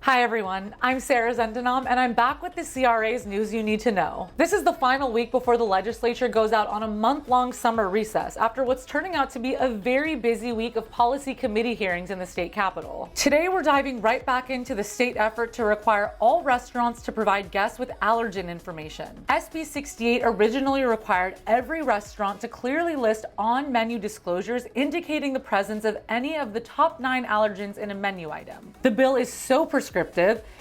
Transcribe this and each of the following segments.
Hi everyone, I'm Sara and I'm back with the CRA's news you need to know. This is the final week before the legislature goes out on a month-long summer recess after what's turning out to be a very busy week of policy committee hearings in the state capitol. Today we're diving right back into the state effort to require all restaurants to provide guests with allergen information. SB 68 originally required every restaurant to clearly list on-menu disclosures indicating the presence of any of the top 9 allergens in a menu item. The bill is so prescriptive,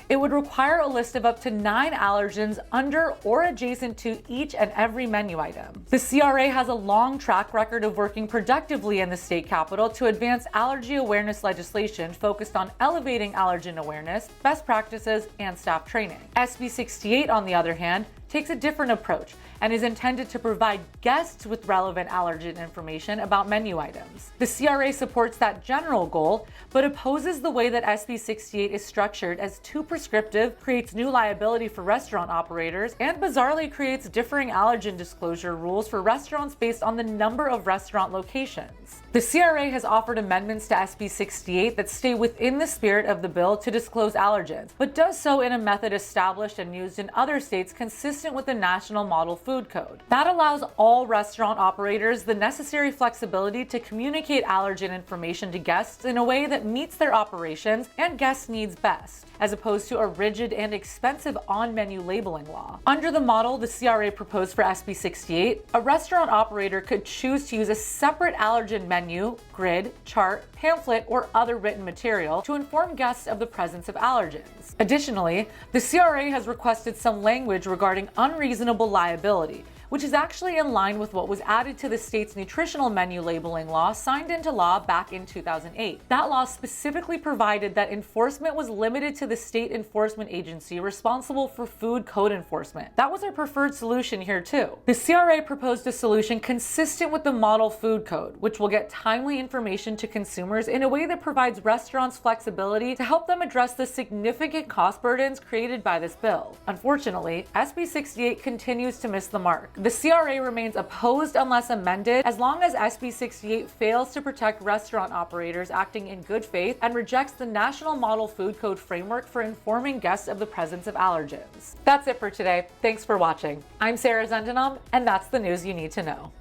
it would require a list of up to 9 allergens under or adjacent to each and every menu item. The CRA has a long track record of working productively in the state capitol to advance allergy awareness legislation focused on elevating allergen awareness, best practices, and staff training. SB 68, on the other hand, takes a different approach and is intended to provide guests with relevant allergen information about menu items. The CRA supports that general goal, but opposes the way that SB 68 is structured as too prescriptive, creates new liability for restaurant operators, and bizarrely creates differing allergen disclosure rules for restaurants based on the number of restaurant locations. The CRA has offered amendments to SB 68 that stay within the spirit of the bill to disclose allergens, but does so in a method established and used in other states consistent with the National Model Food Code. That allows all restaurant operators the necessary flexibility to communicate allergen information to guests in a way that meets their operations and guest needs best, as opposed to a rigid and expensive on-menu labeling law. Under the model the CRA proposed for SB 68, a restaurant operator could choose to use a separate allergen menu, grid, chart, pamphlet, or other written material to inform guests of the presence of allergens. Additionally, the CRA has requested some language regarding unreasonable liability, which is actually in line with what was added to the state's nutritional menu labeling law signed into law back in 2008. That law specifically provided that enforcement was limited to the state enforcement agency responsible for food code enforcement. That was our preferred solution here too. The CRA proposed a solution consistent with the Model Food Code, which will get timely information to consumers in a way that provides restaurants flexibility to help them address the significant cost burdens created by this bill. Unfortunately, SB 68 continues to miss the mark. The CRA remains opposed unless amended, as long as SB 68 fails to protect restaurant operators acting in good faith and rejects the National Model Food Code framework for informing guests of the presence of allergens. That's it for today. Thanks for watching. I'm Sara, and that's the news you need to know.